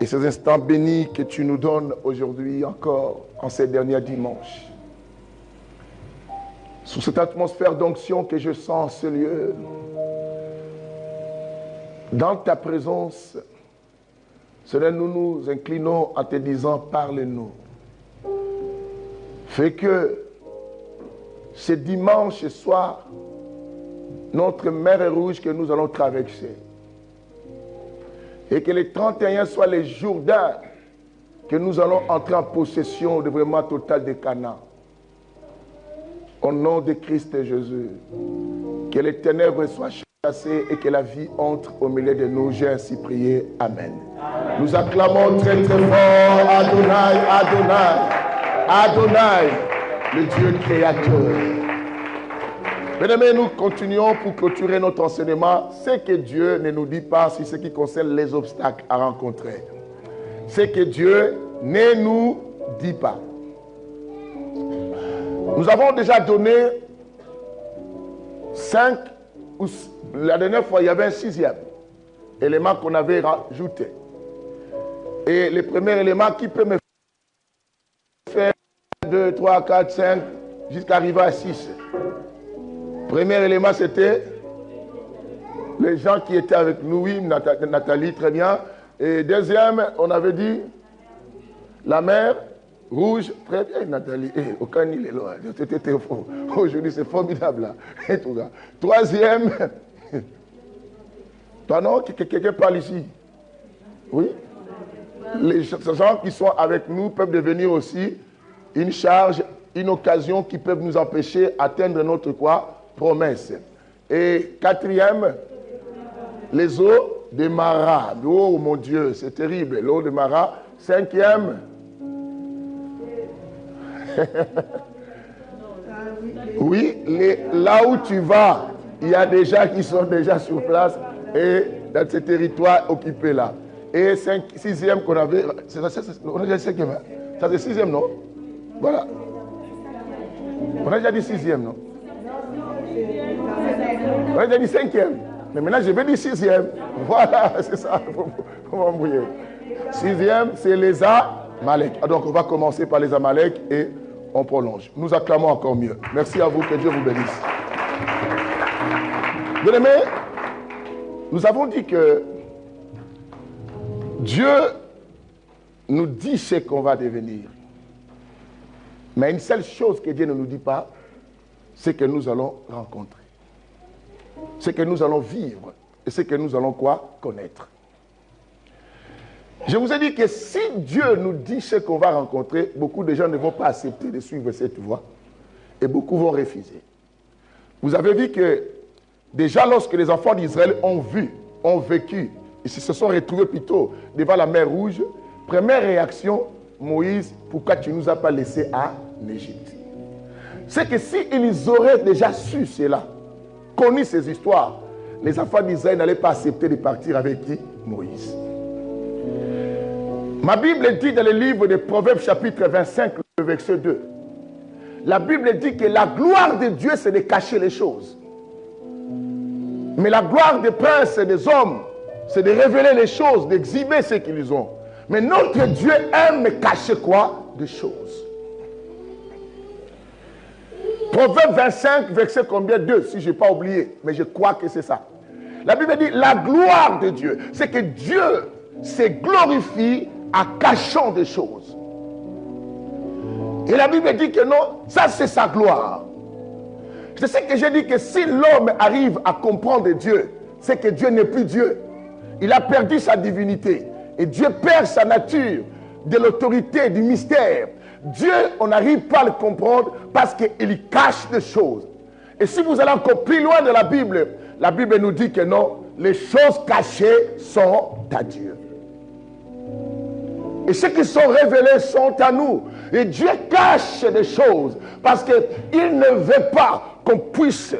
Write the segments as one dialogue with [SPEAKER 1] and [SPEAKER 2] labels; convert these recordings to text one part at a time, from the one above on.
[SPEAKER 1] et ces instants bénis que tu nous donnes aujourd'hui encore, en ces derniers dimanches. Sous cette atmosphère d'onction que je sens en ce lieu, dans ta présence, Seigneur, nous nous inclinons en te disant, parle-nous. Fais que ce dimanche soir, notre mer rouge que nous allons traverser, et que les 31 soient les jours d'un que nous allons entrer en possession de vraiment total de Canaan. Au nom de Christ Jésus, que les ténèbres soient chassées et que la vie entre au milieu de nous. J'ai ainsi prié. Amen. Amen. Nous acclamons très très fort Adonai, Adonai, Adonai, le Dieu créateur. Bien-aimés, nous continuons pour clôturer notre enseignement. Ce que Dieu ne nous dit pas sur ce qui concerne les obstacles à rencontrer. Ce que Dieu ne nous dit pas. Nous avons déjà donné 5, la dernière fois il y avait un 6e élément qu'on avait rajouté. Et le premier élément qui peut me faire 2, 3, 4, 5, jusqu'à arriver à 6. Premier élément, c'était les gens qui étaient avec nous, oui, Nathalie, très bien. Et deuxième, on avait dit la mer rouge, très bien, Nathalie. Aucun île est loin. C'était faux. Aujourd'hui, c'est formidable, là. Et tout ça. Troisième, toi non, quelqu'un parle ici. Oui. Les gens qui sont avec nous peuvent devenir aussi une charge, une occasion qui peut nous empêcher d'atteindre notre quoi? Promesse. Et quatrième, les eaux de Mara. Oh mon Dieu, c'est terrible, l'eau de Mara. Cinquième, oui, là où tu vas, il y a des gens qui sont déjà sur place et dans ce territoire occupé là. Et sixième qu'on avait, on a déjà dit cinquième, ça c'est sixième, non? Voilà. On a déjà dit sixième, non? On a déjà dit cinquième. Mais maintenant, je vais dire sixième. Voilà, c'est ça. Faut m'embrouiller. Sixième, c'est les Amalek. Donc, on va commencer par les Amalek et on prolonge. Nous acclamons encore mieux. Merci à vous, que Dieu vous bénisse. Bien-aimés, nous avons dit que Dieu nous dit ce qu'on va devenir. Mais une seule chose que Dieu ne nous dit pas, c'est que nous allons rencontrer. C'est que nous allons vivre. Et c'est que nous allons quoi? Connaître. Je vous ai dit que si Dieu nous dit ce qu'on va rencontrer, beaucoup de gens ne vont pas accepter de suivre cette voie. Et beaucoup vont refuser. Vous avez vu que déjà lorsque les enfants d'Israël ont vu, ont vécu, et se sont retrouvés plutôt devant la mer Rouge, première réaction, Moïse, pourquoi tu ne nous as pas laissés en Égypte? C'est que s'ils auraient déjà su cela, connu ces histoires, les enfants d'Israël n'allaient pas accepter de partir avec qui? Moïse. Ma Bible dit dans le livre de Proverbes chapitre 25, le verset 2, la Bible dit que la gloire de Dieu, c'est de cacher les choses. Mais la gloire des princes et des hommes, c'est de révéler les choses, d'exhiber ce qu'ils ont. Mais notre Dieu aime cacher quoi? Des choses. Proverbe 25, verset combien? 2, si je n'ai pas oublié, mais je crois que c'est ça. La Bible dit, la gloire de Dieu, c'est que Dieu se glorifie en cachant des choses. Et la Bible dit que non, ça c'est sa gloire. C'est ce que j'ai dit, que si l'homme arrive à comprendre Dieu, c'est que Dieu n'est plus Dieu. Il a perdu sa divinité. Et Dieu perd sa nature, de l'autorité, du mystère. Dieu, on n'arrive pas à le comprendre parce qu'il cache des choses. Et si vous allez encore plus loin de la Bible nous dit que non, les choses cachées sont à Dieu. Et ceux qui sont révélés sont à nous. Et Dieu cache des choses parce qu'il ne veut pas qu'on puisse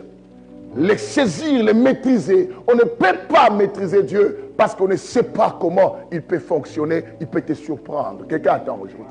[SPEAKER 1] les saisir, les maîtriser. On ne peut pas maîtriser Dieu parce qu'on ne sait pas comment il peut fonctionner, il peut te surprendre. Quelqu'un attend aujourd'hui.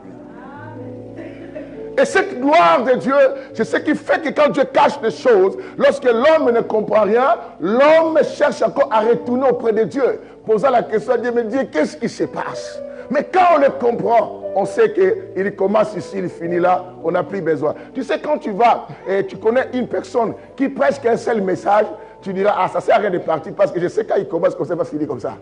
[SPEAKER 1] Et cette gloire de Dieu, c'est ce qui fait que quand Dieu cache des choses, lorsque l'homme ne comprend rien, l'homme cherche encore à retourner auprès de Dieu, posant la question à Dieu, mais Dieu, qu'est-ce qui se passe? Mais quand on le comprend, on sait qu'il commence ici, il finit là, on n'a plus besoin. Tu sais, quand tu vas et tu connais une personne qui prêche qu'un seul message, tu diras, ah, ça ne sert à rien de partir parce que je sais quand il commence, qu'on ne va finir comme ça.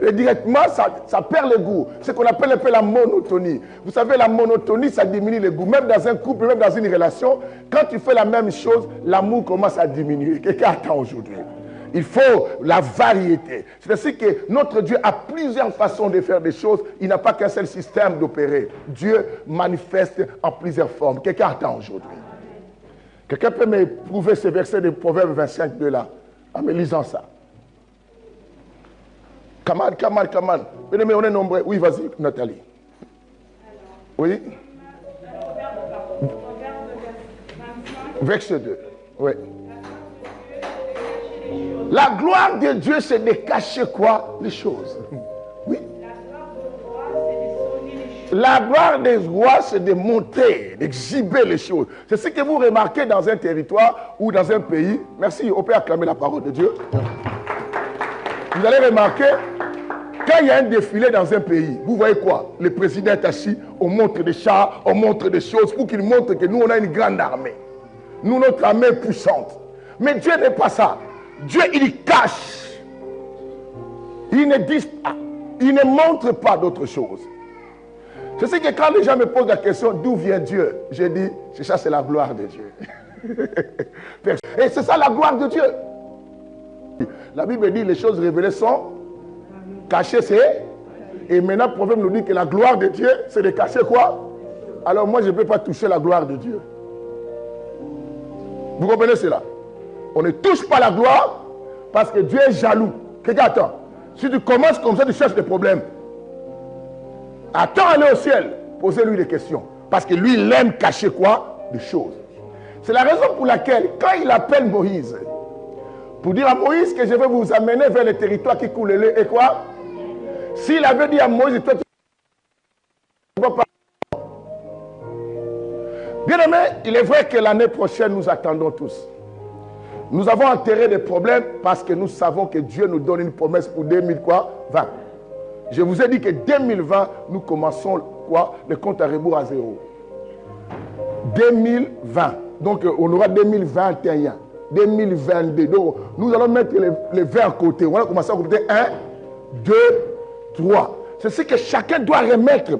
[SPEAKER 1] Et directement, ça perd le goût. C'est ce qu'on appelle un peu la monotonie. Vous savez, la monotonie, ça diminue le goût. Même dans un couple, même dans une relation, quand tu fais la même chose, l'amour commence à diminuer. Quelqu'un attend aujourd'hui. Il faut la variété. C'est-à-dire que notre Dieu a plusieurs façons de faire des choses. Il n'a pas qu'un seul système d'opérer. Dieu manifeste en plusieurs formes. Quelqu'un attend aujourd'hui. Quelqu'un peut me prouver ce verset de Proverbe 25 de là, en me lisant ça. Kamal. Bien-aimé, on est nombreux. Oui, vas-y, Nathalie. Oui. Verset 2. Oui. La gloire de Dieu, c'est de cacher quoi? Les choses. Oui. La gloire des rois, c'est de montrer, d'exhiber les choses. C'est ce que vous remarquez dans un territoire ou dans un pays. Merci, on peut acclamer la parole de Dieu. Vous allez remarquer, quand il y a un défilé dans un pays, vous voyez quoi? Le président est assis, on montre des chars, on montre des choses pour qu'il montre que nous, on a une grande armée. Nous, notre armée est puissante. Mais Dieu n'est pas ça. Dieu, il cache. Il ne montre pas d'autre chose. Je sais que quand les gens me posent la question, d'où vient Dieu? Je dis, c'est ça, c'est la gloire de Dieu. Et c'est ça la gloire de Dieu. La Bible dit, les choses révélées sont cachées, c'est... Et maintenant, le prophète nous dit que la gloire de Dieu, c'est de cacher quoi? Alors moi, je ne peux pas toucher la gloire de Dieu. Vous comprenez cela? On ne touche pas la gloire parce que Dieu est jaloux. Quelqu'un attend. Si tu commences comme ça, tu cherches des problèmes. Attends, aller au ciel. Posez-lui des questions. Parce que lui, il aime cacher quoi? Des choses. C'est la raison pour laquelle, quand il appelle Moïse, pour dire à Moïse que je vais vous amener vers le territoire qui coule le lait et quoi? S'il avait dit à Moïse, toi, tu ne vas pas. Bien aimé, il est vrai que l'année prochaine, nous attendons tous. Nous avons enterré des problèmes parce que nous savons que Dieu nous donne une promesse pour 2020. Je vous ai dit que 2020, nous commençons quoi? Le compte à rebours à zéro. 2020. Donc, on aura 2021, 2022. Donc, nous allons mettre les 20 à côté. On va commencer à compter 1, 2, 3. C'est ce que chacun doit remettre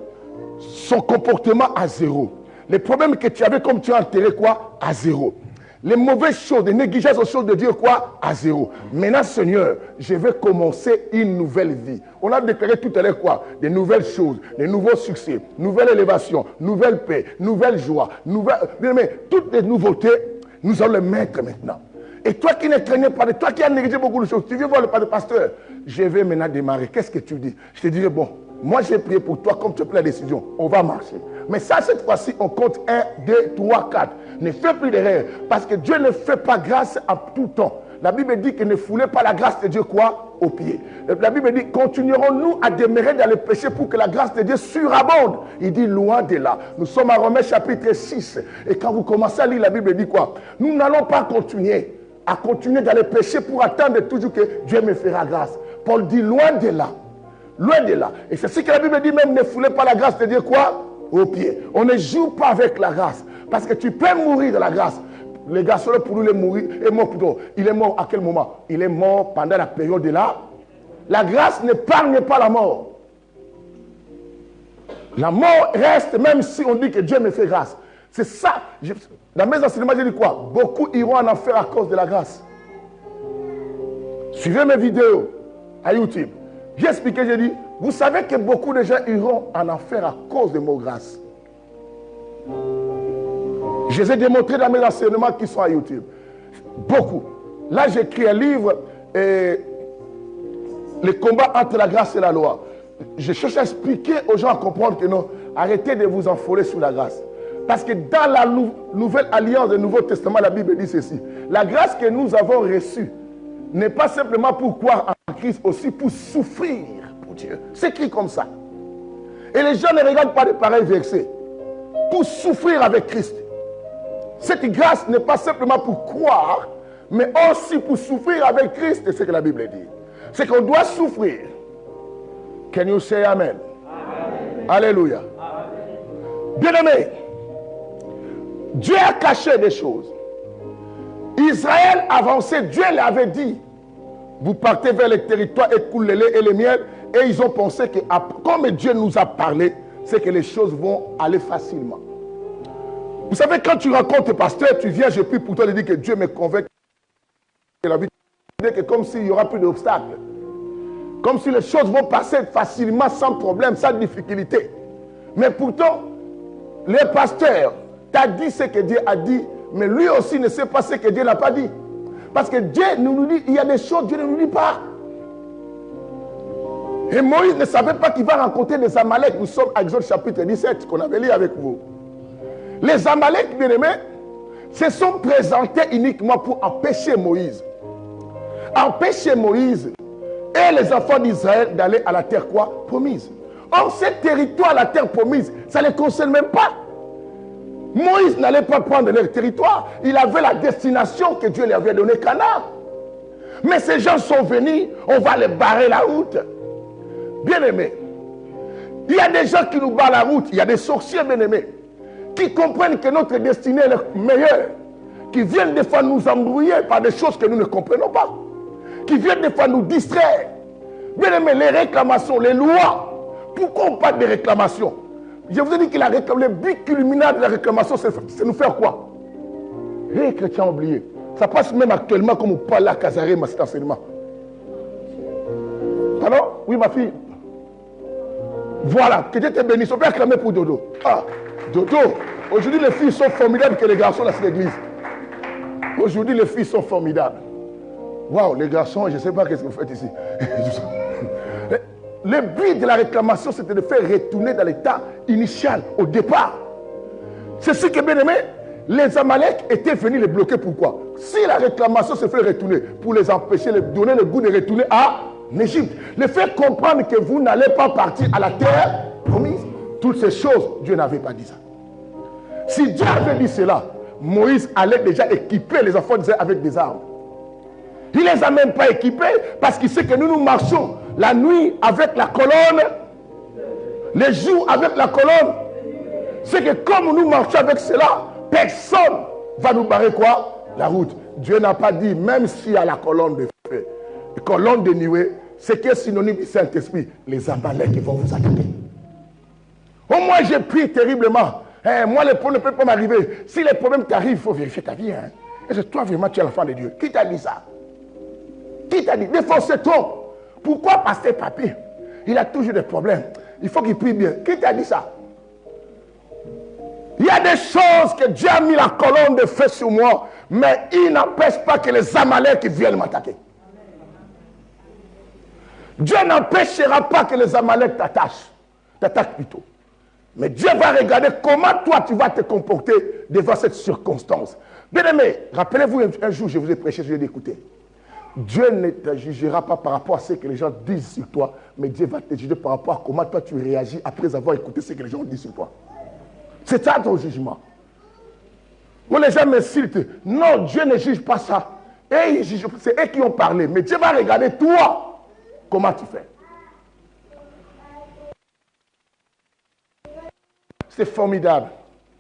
[SPEAKER 1] son comportement à zéro. Les problèmes que tu avais, comme tu as enterré quoi? À zéro. Les mauvaises choses, les négligences aux choses de Dieu, quoi? À zéro. Maintenant, Seigneur, je vais commencer une nouvelle vie. On a déclaré tout à l'heure quoi? Des nouvelles choses, des nouveaux succès, nouvelle élévation, nouvelle paix, nouvelle joie, mais toutes les nouveautés, nous allons les mettre maintenant. Et toi qui ne traînais pas, toi qui as négligé beaucoup de choses, tu viens voir le pasteur, je vais maintenant démarrer. Qu'est-ce que tu dis? Je te dirais, bon, moi j'ai prié pour toi, comme tu as pris la décision, on va marcher. Mais ça, cette fois-ci, on compte 1, 2, 3, 4. Ne fais plus d'erreur. Parce que Dieu ne fait pas grâce à tout temps. La Bible dit que ne foulez pas la grâce de Dieu quoi? Au pied. La Bible dit, continuerons-nous à demeurer dans le péché pour que la grâce de Dieu surabonde? Il dit, loin de là. Nous sommes à Romains chapitre 6. Et quand vous commencez à lire, la Bible dit quoi? Nous n'allons pas continuer dans le péché pour attendre toujours que Dieu me fera grâce. Paul dit, loin de là. Loin de là. Et c'est ce que la Bible dit même, ne foulez pas la grâce de Dieu quoi? Au pied. On ne joue pas avec la grâce. Parce que tu peux mourir de la grâce. Le garçon, pour lui, est mort plutôt. Il est mort à quel moment? Il est mort pendant la période de là. La grâce n'épargne pas la mort. La mort reste, même si on dit que Dieu me fait grâce. C'est ça. Dans mes enseignements, je dis quoi? Beaucoup iront en enfer à cause de la grâce. Suivez mes vidéos à YouTube. J'ai expliqué, j'ai dit, vous savez que beaucoup de gens iront en enfer à cause de mon grâce. Je les ai démontrés dans mes enseignements qui sont à YouTube. Beaucoup. Là, j'écris un livre, Le combat entre la grâce et la loi. Je cherche à expliquer aux gens à comprendre que non, arrêtez de vous enfoler sous la grâce. Parce que dans la nouvelle alliance du Nouveau Testament, la Bible dit ceci. La grâce que nous avons reçue n'est pas simplement pour croire en Christ, aussi pour souffrir pour Dieu. C'est écrit comme ça. Et les gens ne regardent pas de pareils versets. Pour souffrir avec Christ. Cette grâce n'est pas simplement pour croire, mais aussi pour souffrir avec Christ. C'est ce que la Bible dit. C'est qu'on doit souffrir. Can you say amen? Alléluia. Bien-aimé, Dieu a caché des choses. Israël avançait, Dieu l'avait dit. Vous partez vers les territoires et coulez les lait et les miel. Et ils ont pensé que, comme Dieu nous a parlé, c'est que les choses vont aller facilement. Vous savez, quand tu rencontres le pasteur, tu viens, je prie pour toi de dire que Dieu me convainc que la vie, que comme s'il n'y aura plus d'obstacles. Comme si les choses vont passer facilement, sans problème, sans difficulté. Mais pourtant, le pasteur t'a dit ce que Dieu a dit, mais lui aussi ne sait pas ce que Dieu n'a pas dit. Parce que Dieu nous dit, il y a des choses, Dieu ne nous dit pas. Et Moïse ne savait pas qu'il va rencontrer des Amaleks. Nous sommes à Exode chapitre 17, qu'on avait lu avec vous. Les Amaleks, bien aimés, se sont présentés uniquement pour empêcher Moïse. Empêcher Moïse et les enfants d'Israël d'aller à la terre quoi? Promise. Or, ce territoire, la terre promise, ça ne les concerne même pas. Moïse n'allait pas prendre leur territoire. Il avait la destination que Dieu lui avait donnée, Canaan. Mais ces gens sont venus, on va les barrer la route. Bien aimés, il y a des gens qui nous barrent la route. Il y a des sorciers, bien aimés, qui comprennent que notre destinée est meilleure. Qui viennent des fois nous embrouiller par des choses que nous ne comprenons pas. Qui viennent des fois nous distraire. Bien aimés, les réclamations, les lois. Pourquoi on parle des réclamations? Je vous ai dit que le but culminant de la réclamation, c'est nous faire quoi? Les chrétiens oubliés. Ça passe même actuellement comme on parle à Casaré, mais cet enseignement. Pardon? Oui, ma fille. Voilà, que Dieu te bénisse. On peut acclamer pour Dodo. Ah, Dodo. Aujourd'hui, les filles sont formidables que les garçons dans cette église. Aujourd'hui, les filles sont formidables. Waouh, les garçons, je ne sais pas qu'est-ce que vous faites ici. Le but de la réclamation, c'était de faire retourner dans l'état initial, au départ. C'est ce que, bien aimé, les Amaleks étaient venus les bloquer. Pourquoi? Si la réclamation se fait retourner, pour les empêcher, les donner le goût de retourner en Égypte, les faire comprendre que vous n'allez pas partir à la terre promise. Toutes ces choses, Dieu n'avait pas dit ça. Si Dieu avait dit cela, Moïse allait déjà équiper les enfants d'Israël avec des armes. Il ne les a même pas équipés parce qu'il sait que nous marchons la nuit avec la colonne, les jours avec la colonne. C'est que comme nous marchons avec cela, personne ne va nous barrer quoi? La route. Dieu n'a pas dit, même s'il y a la colonne de feu, la colonne de nuée, c'est qui est synonyme du Saint-Esprit. Les Amaleks qui vont vous attaquer. Au moins, j'ai pris terriblement. Moi, les problèmes ne peuvent pas m'arriver. Si les problèmes t'arrivent, il faut vérifier ta vie. Hein. Est-ce que toi, vraiment, tu es l'enfant de Dieu? Qui t'a dit ça? Qui t'a dit? Défonce-toi. Pourquoi pasteur Papy? Il a toujours des problèmes. Il faut qu'il prie bien. Qui t'a dit ça? Il y a des choses que Dieu a mis la colonne de feu sur moi, mais il n'empêche pas que les Amaleks viennent m'attaquer. Dieu n'empêchera pas que les Amaleks t'attaquent plutôt. Mais Dieu va regarder comment toi tu vas te comporter devant cette circonstance. Bien aimé, rappelez-vous un jour, je vous ai prêché, je l'ai écouté. Dieu ne te jugera pas par rapport à ce que les gens disent sur toi, mais Dieu va te juger par rapport à comment toi tu réagis après avoir écouté ce que les gens disent sur toi. C'est ça ton jugement. Où les gens m'insultent, non, Dieu ne juge pas ça. Et c'est eux qui ont parlé, mais Dieu va regarder toi, comment tu fais. C'est formidable.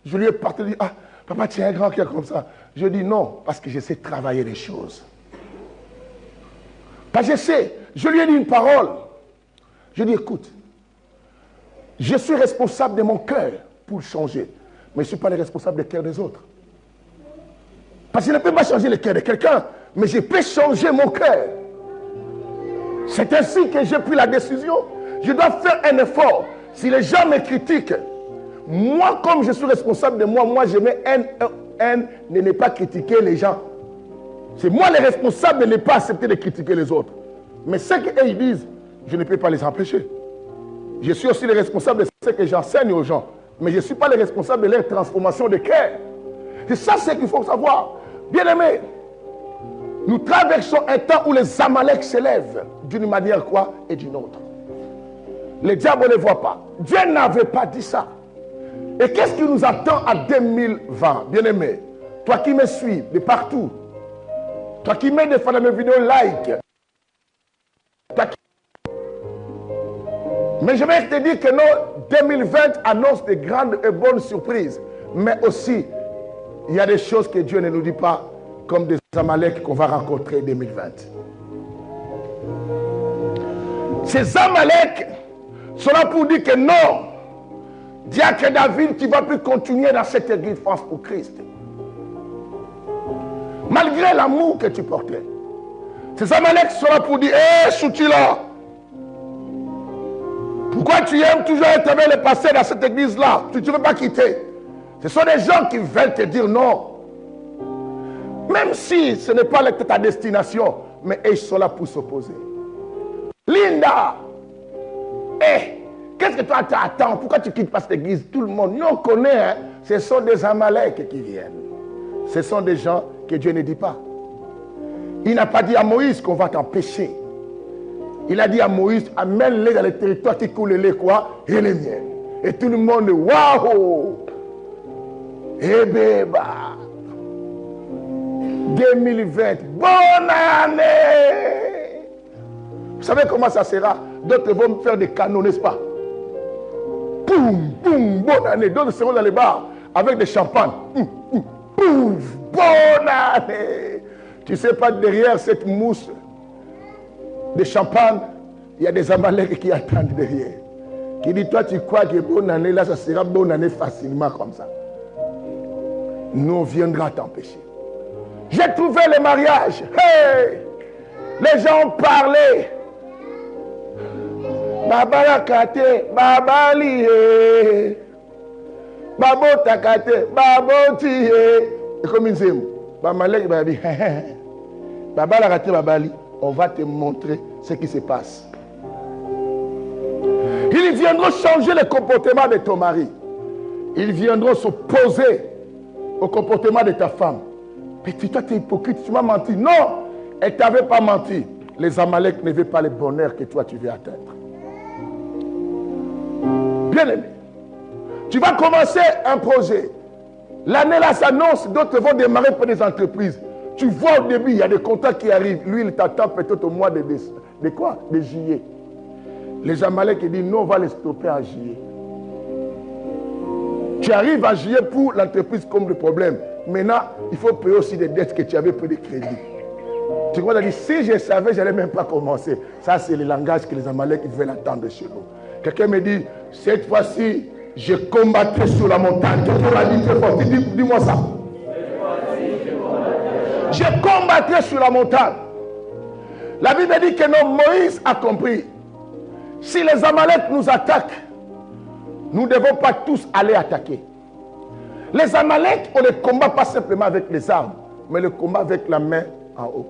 [SPEAKER 1] Je lui ai partagé, ah, papa, tu es un grand cœur comme ça. Je dis non, parce que je sais travailler les choses. Parce que je sais, je lui ai dit une parole. Je lui ai dit, écoute, je suis responsable de mon cœur pour changer, mais je ne suis pas le responsable des cœurs des autres. Parce que je ne peux pas changer le cœur de quelqu'un, mais je peux changer mon cœur. C'est ainsi que j'ai pris la décision. Je dois faire un effort. Si les gens me critiquent, moi, comme je suis responsable de moi, moi je mets haine de ne pas critiquer les gens. C'est moi le responsable de ne pas accepter de critiquer les autres. Mais ce qu'ils disent, je ne peux pas les empêcher. Je suis aussi le responsable de ce que j'enseigne aux gens. Mais je ne suis pas le responsable de leur transformation de cœur. C'est ça ce qu'il faut savoir. Bien aimé, nous traversons un temps où les Amaleks s'élèvent d'une manière quoi et d'une autre. Le diable ne les voit pas. Dieu n'avait pas dit ça. Et qu'est-ce qui nous attend en 2020, bien aimé? Toi qui me suis de partout, toi qui mets des fois dans mes vidéos like, Mais je vais te dire que non, 2020 annonce de grandes et bonnes surprises. Mais aussi, il y a des choses que Dieu ne nous dit pas, comme des Amaleks qu'on va rencontrer en 2020. Ces Amaleks sont là pour dire que non, diacre David, tu ne vas plus continuer dans cette église France pour Christ. Malgré l'amour que tu portais. Ces Amaleks sont là pour dire, hé, Soutila, pourquoi tu aimes toujours être avec le passé dans cette église-là? Tu ne veux pas quitter. Ce sont des gens qui veulent te dire non. Même si ce n'est pas ta destination, mais ils sont là pour s'opposer. Linda, qu'est-ce que toi t'attends? Pourquoi tu ne quittes pas cette église? Tout le monde, nous on connaît, hein? Ce sont des Amaleks qui viennent. Ce sont des gens que Dieu ne dit pas. Il n'a pas dit à Moïse qu'on va t'empêcher. Il a dit à Moïse, amène-les dans les territoires qui coulent les quoi? Et les miens. Et tout le monde, waouh! Eh bien, 2020, bonne année! Vous savez comment ça sera? D'autres vont me faire des canons, n'est-ce pas? Boum, boum, bonne année. D'autres seront dans les bars avec des champagnes. Boum, bonne année! Tu ne sais pas, derrière cette mousse de champagne, il y a des Amaleks qui attendent derrière. Qui dit, toi tu crois que bonne année, là ça sera bonne année facilement comme ça. Nous on viendra t'empêcher. J'ai trouvé le mariage. Hey! Les gens ont parlé. Baba la kate, baba lié. Babo takate, babo tié. Et comme ils aiment, Bamalek babi. Baba la kate, baba li. On va te montrer ce qui se passe. Ils viendront changer le comportement de ton mari. Ils viendront s'opposer au comportement de ta femme. Mais toi, tu es hypocrite, tu m'as menti. Non, elle ne t'avait pas menti. Les Amaleks ne veulent pas le bonheur que toi, tu veux atteindre. Bien aimé, tu vas commencer un projet. L'année là s'annonce, d'autres vont démarrer pour des entreprises. Tu vois au début, il y a des contrats qui arrivent. Lui, il t'attend peut-être au mois de quoi? De juillet. Les Amaleks disent, non, on va les stopper en juillet. Tu arrives en juillet pour l'entreprise comme le problème. Maintenant, il faut payer aussi des dettes que tu avais pris de crédit. Tu vois, dit, si je savais, je n'allais même pas commencer. Ça, c'est le langage que les Amaleks veulent attendre chez nous. Quelqu'un me dit, cette fois-ci, je combattrai sur la montagne. Quelqu'un m'a dit très fort, dis-moi ça. Je combattrai sur la montagne. La Bible dit que non, Moïse a compris. Si les Amaleks nous attaquent, nous ne devons pas tous aller attaquer. Les Amaleks, on ne les combat pas simplement avec les armes, mais le combat avec la main en haut.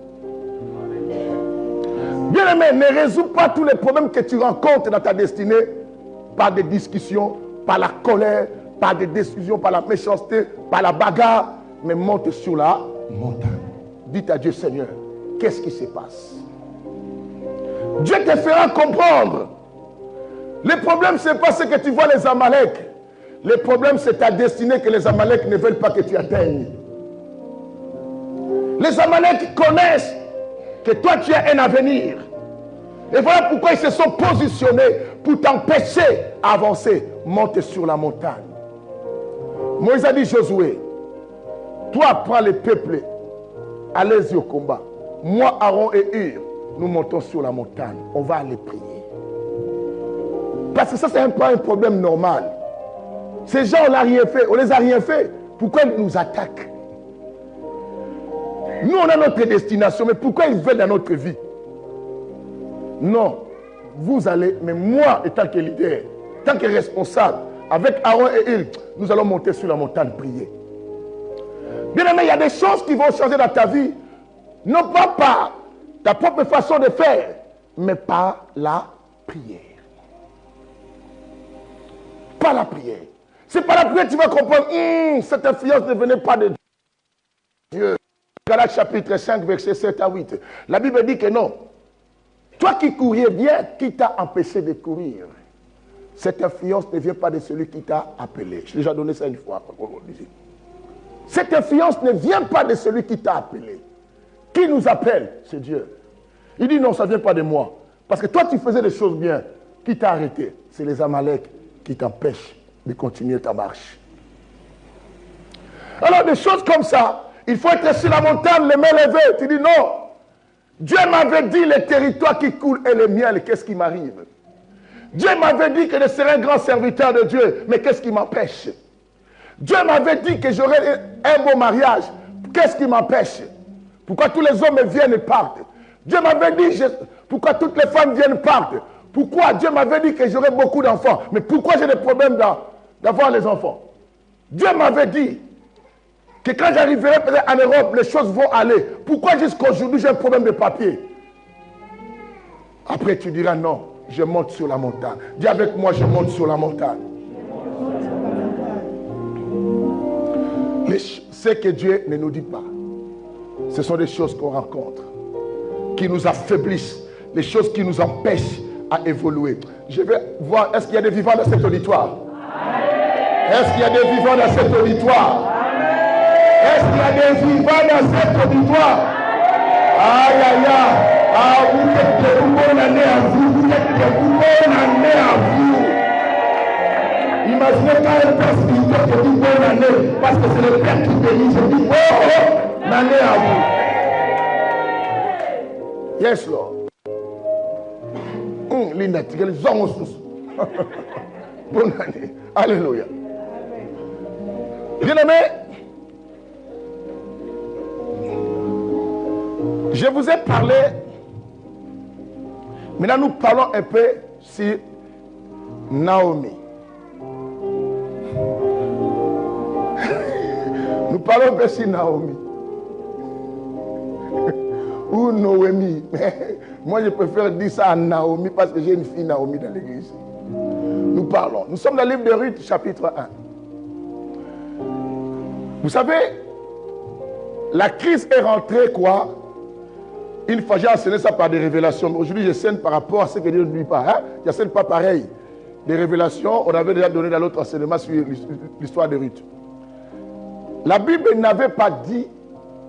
[SPEAKER 1] Bien aimé, ne résous pas tous les problèmes que tu rencontres dans ta destinée par des discussions, par la colère, par des décisions, par la méchanceté, par la bagarre, mais monte sur la montagne. Dites à Dieu, Seigneur, qu'est-ce qui se passe? Dieu te fera comprendre. Le problème, ce n'est pas ce que tu vois les Amaleks. Le problème, c'est ta destinée que les Amaleks ne veulent pas que tu atteignes. Les Amaleks connaissent que toi, tu as un avenir. Et voilà pourquoi ils se sont positionnés pour t'empêcher d'avancer. Monte sur la montagne. Moïse a dit, Josué, toi, prends le peuple, allez-y au combat. Moi, Aaron et Hur, nous montons sur la montagne. On va aller prier. Parce que ça, c'est pas un problème normal. Ces gens, on n'a rien fait. On les a rien fait. Pourquoi ils nous attaquent? Nous, on a notre destination, mais pourquoi ils veulent dans notre vie? Non. Vous allez, mais moi, étant que leader, tant que responsable, avec Aaron et Hur, nous allons monter sur la montagne prier. Bien aimé, il y a des choses qui vont changer dans ta vie. Non pas par ta propre façon de faire, mais par la prière. Pas la prière. C'est par la prière que tu vas comprendre, cette influence ne venait pas de Dieu. Galates chapitre 5, verset 7 à 8. La Bible dit que non. Toi qui couriais bien, qui t'a empêché de courir? Cette influence ne vient pas de celui qui t'a appelé. J'ai déjà donné ça une fois. Cette influence ne vient pas de celui qui t'a appelé. Qui nous appelle? C'est Dieu. Il dit non, ça ne vient pas de moi. Parce que toi, tu faisais des choses bien. qui t'a arrêté? C'est les Amaleks qui t'empêchent de continuer ta marche. Alors des choses comme ça, il faut être sur la montagne, les mains levées. Tu dis non. Dieu m'avait dit les territoires qui coulent et les miels, qu'est-ce qui m'arrive? Dieu m'avait dit que je serais un grand serviteur de Dieu, mais qu'est-ce qui m'empêche? Dieu m'avait dit que j'aurais un beau mariage, qu'est-ce qui m'empêche? Pourquoi tous les hommes viennent et partent? Dieu m'avait dit, pourquoi toutes les femmes viennent et partent? Pourquoi Dieu m'avait dit que j'aurais beaucoup d'enfants? Mais pourquoi j'ai des problèmes d'avoir les enfants? Dieu m'avait dit que quand j'arriverai peut-être en Europe, les choses vont aller. Pourquoi jusqu'aujourd'hui j'ai un problème de papier? Après tu diras non, je monte sur la montagne. Dis avec moi, je monte sur la montagne. Ce que Dieu ne nous dit pas, ce sont des choses qu'on rencontre, qui nous affaiblissent, les choses qui nous empêchent à évoluer. Je vais voir, est-ce qu'il y a des vivants dans cet auditoire? Est-ce qu'il y a des vivants dans cet auditoire? Est-ce qu'il y a des vivants dans cet auditoire? Aïe, aïe, aïe. Ah, vous êtes de bonne année à vous. Vous êtes de bonne année à vous. Imaginez quand un père spirituel te dit bonne année, parce que c'est le Père qui bénit. Je dis, oh, année à vous. Yes, Lord. Linda, tu es bonne année. Alléluia. Bien-aimé, je vous ai parlé. Maintenant, nous parlons un peu sur Naomi. Nous parlons un peu sur Naomi. Ou Noémie. Moi, je préfère dire ça à Naomi parce que j'ai une fille Naomi dans l'église. Nous parlons. Nous sommes dans le livre de Ruth, chapitre 1. Vous savez, la crise est rentrée quoi? Une fois, j'ai enseigné ça par des révélations. Aujourd'hui, j'enseigne par rapport à ce que Dieu ne dit pas. Hein? Je n'enseigne pas pareil. Des révélations, on avait déjà donné dans l'autre enseignement sur l'histoire de Ruth. La Bible n'avait pas dit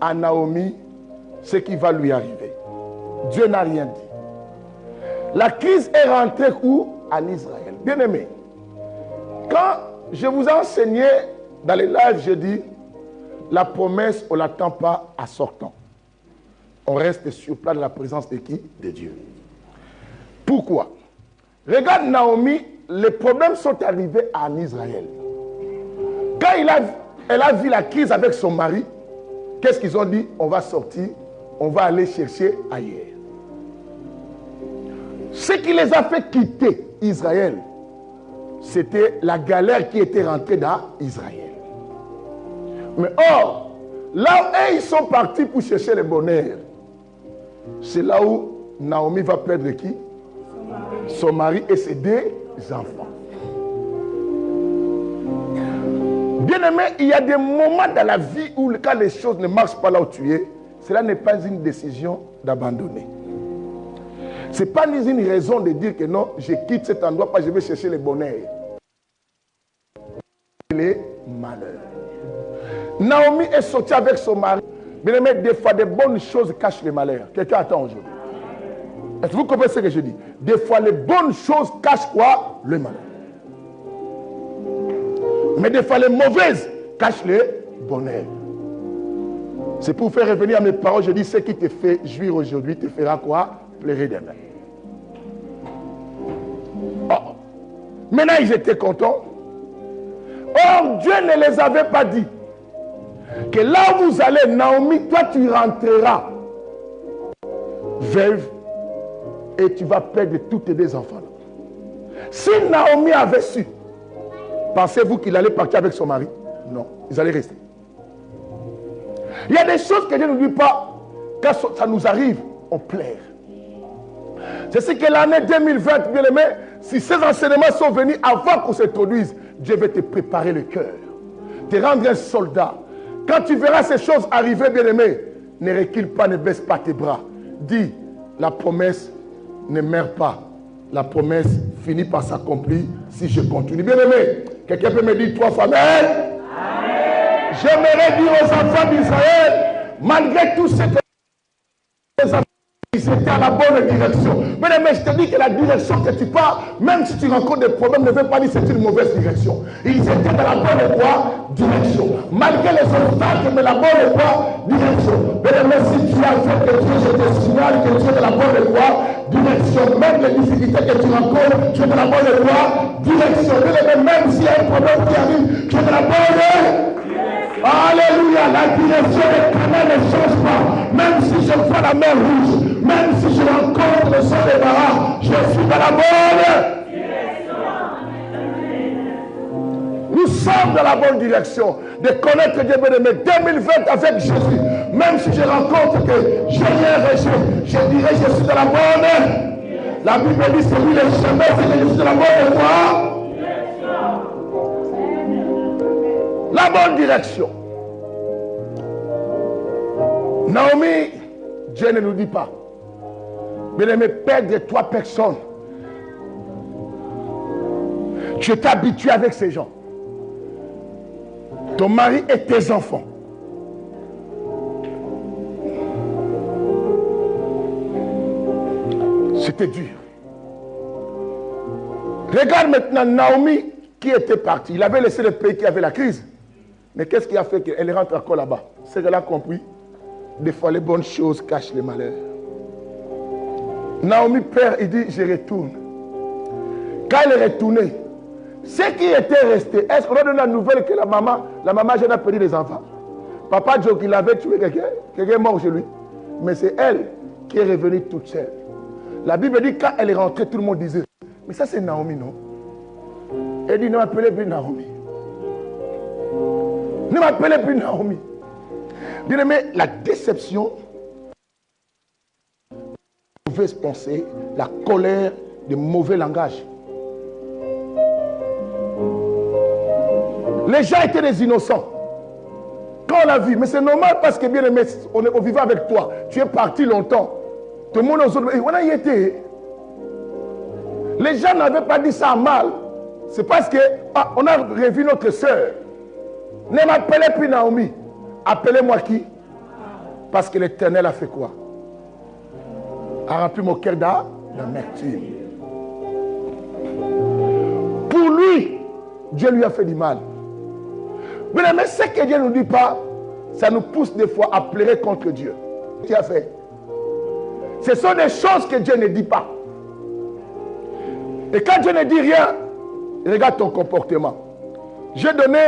[SPEAKER 1] à Naomi ce qui va lui arriver. Dieu n'a rien dit. La crise est rentrée où? En Israël. Bien aimé, quand je vous ai enseigné dans les lives, je dis, la promesse, on ne l'attend pas à sortant. On reste sur place de la présence de qui? De Dieu. Pourquoi? Regarde Naomi, les problèmes sont arrivés en Israël. Quand elle a vu la crise avec son mari, qu'est-ce qu'ils ont dit? On va sortir, on va aller chercher ailleurs. Ce qui les a fait quitter Israël, c'était la galère qui était rentrée dans Israël. Mais or, là où ils sont partis pour chercher le bonheur, c'est là où Naomi va perdre qui? Son mari et ses deux enfants. Bien-aimé, il y a des moments dans la vie où quand les choses ne marchent pas là où tu es, cela n'est pas une décision d'abandonner. Ce n'est pas une raison de dire que non, je quitte cet endroit parce que je vais chercher le bonheur. Les malheurs. Naomi est sortie avec son mari. Bien-aimé, des fois, des bonnes choses cachent les malheurs. Quelqu'un attend aujourd'hui. Est-ce que vous comprenez ce que je dis? Des fois, les bonnes choses cachent quoi? Le malheur. Mais des fois, les mauvaises cachent le bonheur. C'est pour faire revenir à mes paroles. Je dis, ce qui te fait jouir aujourd'hui te fera quoi? Pleurer demain. Oh. Maintenant, ils étaient contents. Or, Dieu ne les avait pas dit que là où vous allez, Naomi, toi tu rentreras veuve et tu vas perdre tous tes deux enfants. Si Naomi avait su, pensez-vous qu'il allait partir avec son mari? Non, ils allaient rester. Il y a des choses que Dieu ne dit pas. Quand ça nous arrive, on pleure. C'est ce que l'année 2020, bien aimé, si ces enseignements sont venus avant qu'on s'introduise, Dieu veut te préparer le cœur, te rendre un soldat. Quand tu verras ces choses arriver, bien aimé, ne recule pas, ne baisse pas tes bras. Dis, la promesse ne meurt pas. La promesse finit par s'accomplir si je continue. Bien aimé, quelqu'un peut me dire 3 fois, Amen. J'aimerais dire aux enfants d'Israël, malgré tout ce que les enfants ils étaient à la bonne direction. Mais je te dis que la direction que tu pars, même si tu rencontres des problèmes, ne veut pas dire que c'est une mauvaise direction. Ils étaient dans la bonne direction. Malgré les obstacles, mais la bonne direction. Mais si tu as fait quelque chose, je te signale que tu es dans la bonne direction. Même les difficultés que tu rencontres, tu es dans la bonne direction. Mais même s'il y a un problème qui arrive, tu es dans la bonne. Alléluia, la direction des canaux ne change pas. Même si je vois la mer rouge, même si je rencontre le sang des barras, je suis dans la bonne. Nous sommes dans la bonne direction de connaître Dieu bien-aimé. 2020 avec Jésus, même si je rencontre que je rien reçu, je dirais je suis dans la bonne. La Bible dit c'est lui le chemin, c'est que je suis dans la bonne voie. La bonne direction. Naomi, Dieu ne nous dit pas. Bien-aimé, perdre 3 personnes. Tu es habitué avec ces gens. Ton mari et tes enfants. C'était dur. Regarde maintenant Naomi qui était partie. Il avait laissé le pays qui avait la crise. Mais qu'est-ce qui a fait qu'elle rentre encore là-bas? C'est qu'elle a compris. Des fois, les bonnes choses cachent les malheurs. Naomi père, il dit, je retourne. Quand elle est retournée, ceux qui étaient restés, est-ce qu'on a donné la nouvelle que la maman jeune a perdu les enfants? Papa Joe, il avait tué quelqu'un est mort chez lui. Mais c'est elle qui est revenue toute seule. La Bible dit, quand elle est rentrée, tout le monde disait, mais ça c'est Naomi, non? Elle dit, ne m'appelez plus Naomi. Ne m'appelez plus Naomi. Bien-aimé, la déception, la mauvaise pensée, la colère, le mauvais langage. Les gens étaient des innocents. Quand on l'a vu, mais c'est normal parce que bien-aimé, on vivait avec toi. Tu es parti longtemps. Tout le monde aux autres, on a y été. Les gens n'avaient pas dit ça mal. C'est parce qu'on a revu notre soeur. Ne m'appelez plus Naomi. Appelez-moi qui? Parce que l'Éternel a fait quoi? A rempli mon cœur d'amertume. Pour lui, Dieu lui a fait du mal. Mais ce que Dieu ne nous dit pas, ça nous pousse des fois à pleurer contre Dieu. Tu as fait. Ce sont des choses que Dieu ne dit pas. Et quand Dieu ne dit rien, regarde ton comportement. J'ai donné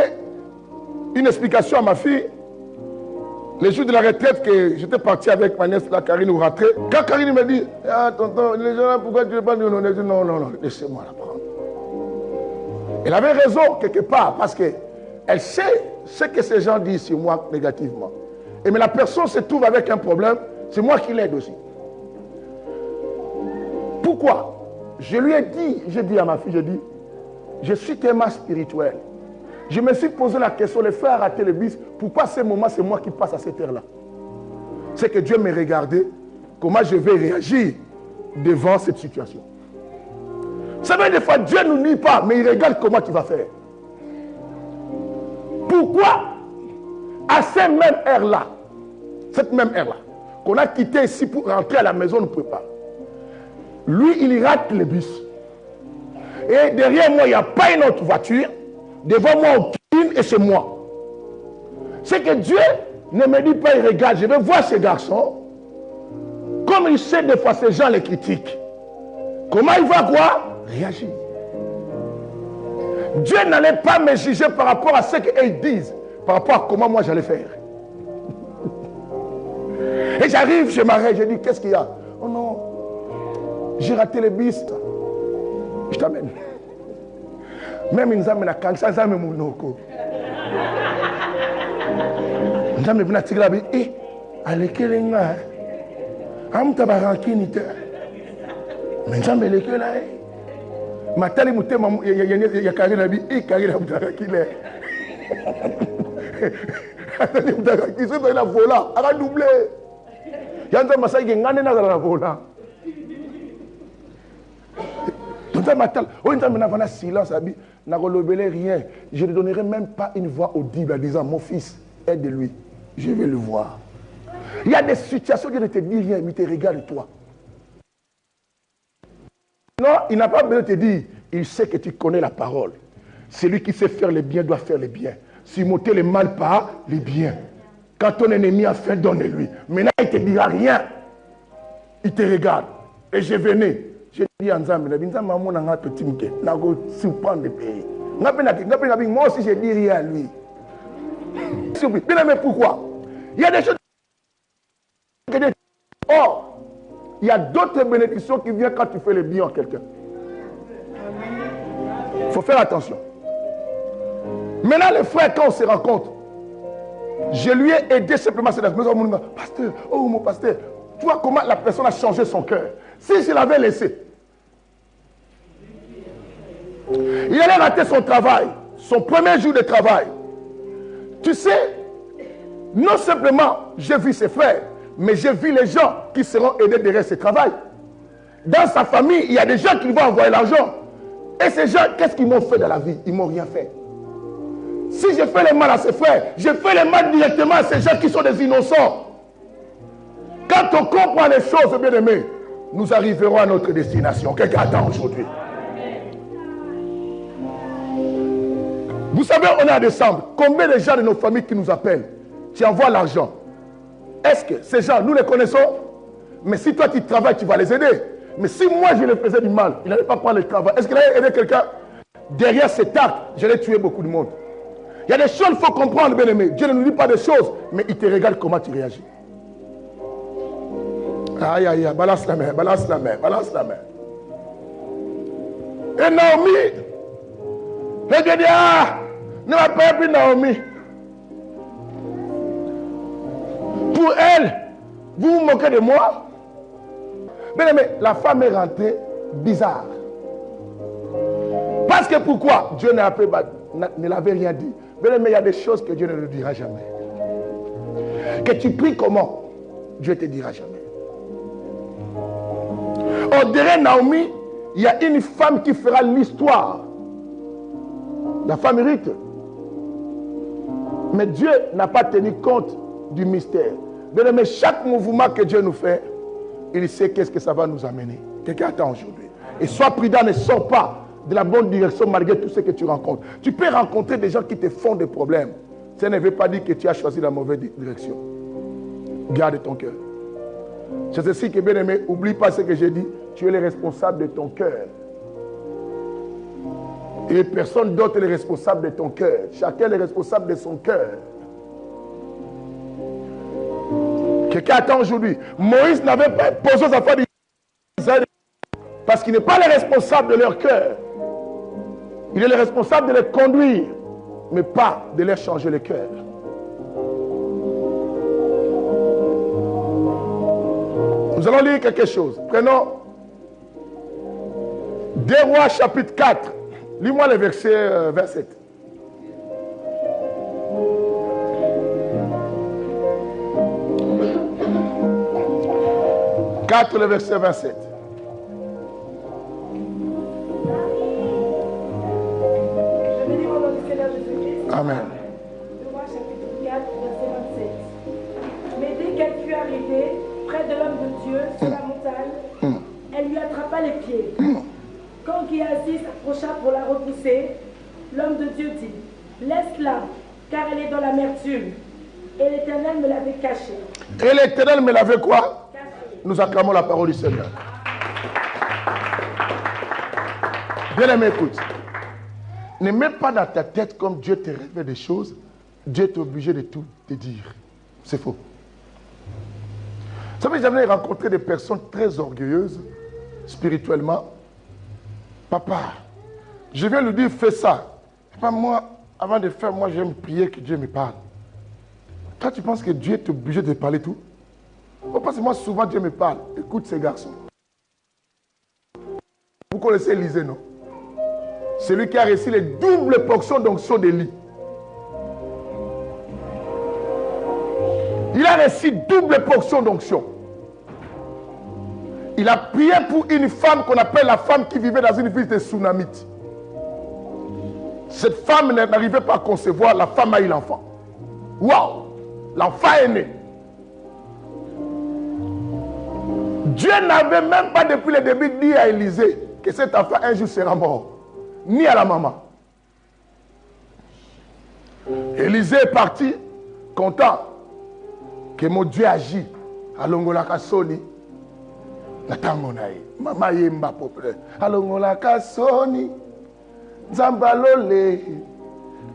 [SPEAKER 1] une explication à ma fille. Le jour de la retraite, que j'étais parti avec ma nièce, la Karine, au rentrée. Quand Karine me dit, ah tonton, les gens là, pourquoi tu ne veux pas nous donner? Non, non, non, laissez-moi la prendre. Elle avait raison quelque part, parce qu'elle sait ce que ces gens disent sur moi négativement. Et mais la personne se trouve avec un problème, c'est moi qui l'aide aussi. Pourquoi? Je lui ai dit, j'ai dit à ma fille, j'ai dit, je suis tellement spirituel. Je me suis posé la question, les frères raté le bus, pourquoi ce moment c'est moi qui passe à cette heure-là? C'est que Dieu me regardait, comment je vais réagir devant cette situation. Vous savez, des fois, Dieu ne nous dit pas, mais il regarde comment tu vas faire. Pourquoi, à cette même heure-là, qu'on a quitté ici pour rentrer à la maison, on ne peut pas. Lui, il rate le bus. Et derrière moi, il n'y a pas une autre voiture. Devant moi, aucune, et c'est moi. C'est que Dieu ne me dit pas, il regarde, je vais voir ces garçons. Comme il sait des fois, ces gens les critiquent. Comment il va quoi? Réagir. Dieu n'allait pas me juger par rapport à ce qu'ils disent, par rapport à comment moi j'allais faire. Et j'arrive, je m'arrête, je dis, qu'est-ce qu'il y a? Oh non, j'ai raté le bus. Je t'amène. Même nous amène la canne, ça me mounoko. Nous amène la tigre, eh, allez, quel est là? Am tabaranki ni te. Mais nous amène les là. Matali mouté, il y a carré la vie, et carré la boutaraki là. Attendez, boutaraki, c'est dans la vola, elle a doublé. Il y a un massage qui est gagné dans la vola. Silence, rien. Je ne donnerai même pas une voix audible en disant mon fils, aide-lui. Je vais le voir. Il y a des situations qui ne te disent rien, mais te regarde toi. Non, il n'a pas besoin de te dire. Il sait que tu connais la parole. Celui qui sait faire le bien doit faire le bien. Surmonter le mal par le bien. Quand ton ennemi a faim, donne-lui. Maintenant, il ne te dira rien. Il te regarde. Et je venais. J'ai dit à Nzambe, moi aussi, je dis rien à lui. Mais pourquoi? Il y a des choses. Or, il y a d'autres bénédictions qui viennent quand tu fais le bien à quelqu'un. Il faut faire attention. Maintenant, les frères, quand on se rencontre, je lui ai aidé simplement à se dire, pasteur, oh mon pasteur, tu vois comment la personne a changé son cœur. Si je l'avais laissé, il allait rater son travail, son premier jour de travail. Tu sais, non simplement j'ai vu ses frères, mais j'ai vu les gens qui seront aidés derrière ce travail. Dans sa famille, il y a des gens qui vont envoyer l'argent. Et ces gens, qu'est-ce qu'ils m'ont fait dans la vie? Ils ne m'ont rien fait. Si je fais le mal à ses frères, je fais le mal directement à ces gens qui sont des innocents. Quand on comprend les choses, bien aimés, nous arriverons à notre destination. Quelqu'un attend aujourd'hui. Vous savez, on est en décembre. Combien de gens de nos familles qui nous appellent, qui envoient l'argent? Est-ce que ces gens, nous les connaissons? Mais si toi tu travailles, tu vas les aider. Mais si moi je les faisais du mal, il n'allait pas prendre le travail. Est-ce qu'il allait aider quelqu'un? Derrière cet acte, j'allais tuer beaucoup de monde. Il y a des choses qu'il faut comprendre, bien aimé. Dieu ne nous dit pas des choses, mais il te regarde comment tu réagis. Aïe, aïe, aïe, balance la main, balance la main, balance la main. Et Naomi, le Dieu dit, ah, ne m'a pas appris Naomi. Pour elle, vous vous moquez de moi. Bien aimé, la femme est rentrée bizarre. Parce que pourquoi? Dieu ne l'avait rien dit. Bien aimé, il y a des choses que Dieu ne le dira jamais. Que tu pries comment? Dieu ne te dira jamais. Derrière Naomi, il y a une femme qui fera l'histoire. La femme Ruth. Mais Dieu n'a pas tenu compte du mystère. Mais chaque mouvement que Dieu nous fait, il sait qu'est-ce que ça va nous amener. Quelqu'un attend aujourd'hui. Et sois prudent, ne sors pas de la bonne direction malgré tout ce que tu rencontres. Tu peux rencontrer des gens qui te font des problèmes. Ça ne veut pas dire que tu as choisi la mauvaise direction. Garde ton cœur. C'est ceci que, bien aimé, n'oublie pas ce que j'ai dit. Tu es le responsable de ton cœur. Et personne d'autre n'est responsable de ton cœur. Chacun est responsable de son cœur. Quelqu'un attend aujourd'hui. Moïse n'avait pas posé sa foi d'Israël parce qu'il n'est pas le responsable de leur cœur. Il est le responsable de les conduire, mais pas de leur changer le cœur. Nous allons lire quelque chose. Prenons 2 Rois chapitre 4. Lis-moi le verset 27. Le verset 27.
[SPEAKER 2] Je vais lire au nom du Seigneur Jésus-Christ.
[SPEAKER 1] Amen.
[SPEAKER 2] 2 Rois chapitre 4, verset 27. Mais dès qu'elle fut arrivée près de l'homme de Dieu sur la montagne, elle lui attrapa les pieds. Quand Géasi s'approcha pour la repousser, l'homme de Dieu dit, laisse-la, car elle est dans l'amertume. Et l'Éternel me l'avait cachée.
[SPEAKER 1] Et l'Éternel me l'avait quoi?
[SPEAKER 3] Nous acclamons la parole du Seigneur. Bien-aimé, écoute. Ne mets pas dans ta tête comme Dieu te révèle des choses, Dieu est obligé de tout te dire. C'est faux. Vous savez, j'avais rencontré des personnes très orgueilleuses, spirituellement. Papa, je viens lui dire, fais ça. Papa, moi, avant de faire, moi, j'aime prier que Dieu me parle. Toi, tu penses que Dieu est obligé de te parler tout? Oh, parce que moi, souvent, Dieu me parle. Écoute ces garçons. Vous connaissez Élisée, non? Celui qui a reçu les doubles portions d'onction d'Élie. Il a reçu double portion d'onction. Il a prié pour une femme qu'on appelle la femme qui vivait dans une ville de Tsunamite. Cette femme n'arrivait pas à concevoir, la femme a eu l'enfant. Waouh! L'enfant est né. Dieu n'avait même pas depuis le début dit à Élisée, que cet enfant un jour sera mort. Ni à la maman. Élisée est parti, content que mon Dieu agit. Alongola kasoni. Natangonaye. Mama yemba populaire. Alongola kasoni. Zambalole.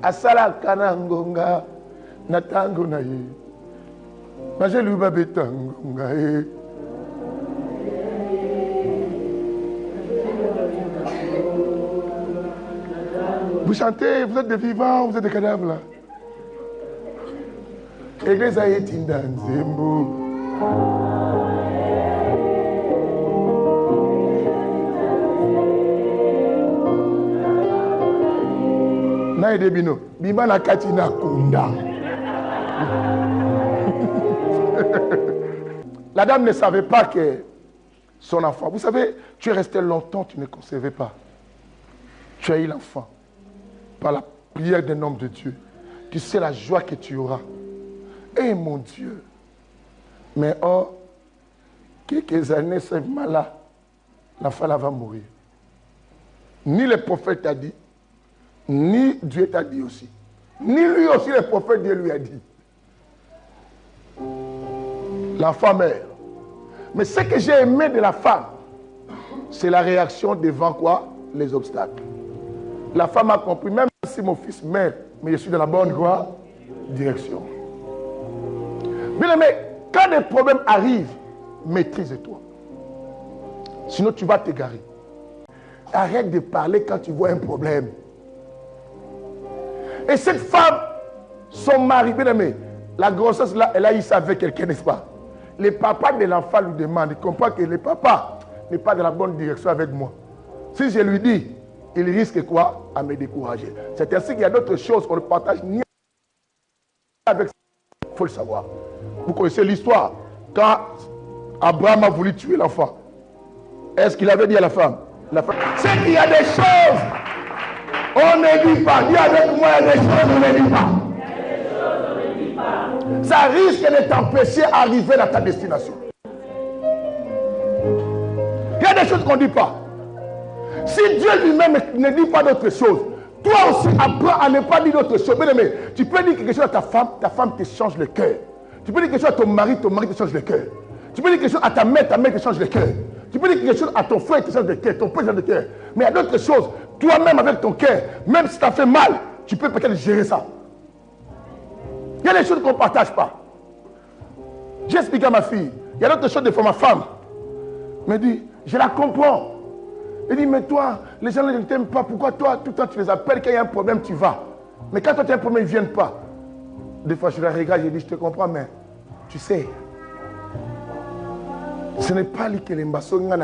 [SPEAKER 3] Asala kanangonga. Natangonaye. Maje lui babetangonga. Vous chantez, vous êtes des vivants, vous êtes des cadavres là. Église a été dans Zembo. Naïde Bino, Bima na Katina Kunda. La dame ne savait pas que son enfant, vous savez, tu es resté longtemps, tu ne concevais pas. Tu as eu l'enfant. Par la prière d'un homme de Dieu. Tu sais la joie que tu auras. Eh mon Dieu. Mais oh, quelques années seulement là, l'enfant va mourir. Ni le prophète t'a dit, ni Dieu t'a dit aussi. Ni lui aussi, le prophète, Dieu lui a dit. L'enfant meurt. Mais ce que j'ai aimé de la femme, c'est la réaction devant quoi? Les obstacles. La femme a compris, même si mon fils meurt, mais je suis dans la bonne quoi? Direction. Bien aimé, quand des problèmes arrivent, maîtrise-toi. Sinon tu vas t'égarer. Arrête de parler quand tu vois un problème. Et cette femme, son mari, bien aimé, la grossesse là, elle a eu ça avec quelqu'un, n'est-ce pas? Le papa de l'enfant lui demande, il comprend que le papa n'est pas dans la bonne direction avec moi. Si je lui dis, il risque quoi? À me décourager. C'est ainsi qu'il y a d'autres choses qu'on ne partage ni avec. Il faut le savoir. Vous connaissez l'histoire. Quand Abraham a voulu tuer l'enfant, est-ce qu'il avait dit à la femme? C'est qu'il y a des choses, on ne dit pas. Dis avec moi, il y a des choses, on ne dit pas. Ça risque de t'empêcher d'arriver à ta destination. Il y a des choses qu'on ne dit pas. Si Dieu lui-même ne dit pas d'autre chose, toi aussi apprends à ne pas dire d'autre chose. Bien aimé, tu peux dire quelque chose à ta femme te change le cœur. Tu peux dire quelque chose à ton mari te change le cœur. Tu peux dire quelque chose à ta mère te change le cœur. Tu peux dire quelque chose à ton frère te change le cœur, ton père te change le cœur. Mais il y a d'autres choses, toi-même avec ton cœur, même si tu as fait mal, tu peux peut-être gérer ça. Il y a des choses qu'on ne partage pas. J'ai expliqué à ma fille, il y a d'autres choses de ma femme. Elle me dit, je la comprends. Elle dit, mais toi, les gens ne t'aiment pas. Pourquoi toi, tout le temps, tu les appelles, quand il y a un problème, tu vas. Mais quand toi, tu as un problème, ils ne viennent pas. Des fois, je la regarde, je dis, je te comprends, mais tu sais, ce n'est pas lui que les mbasso, moi,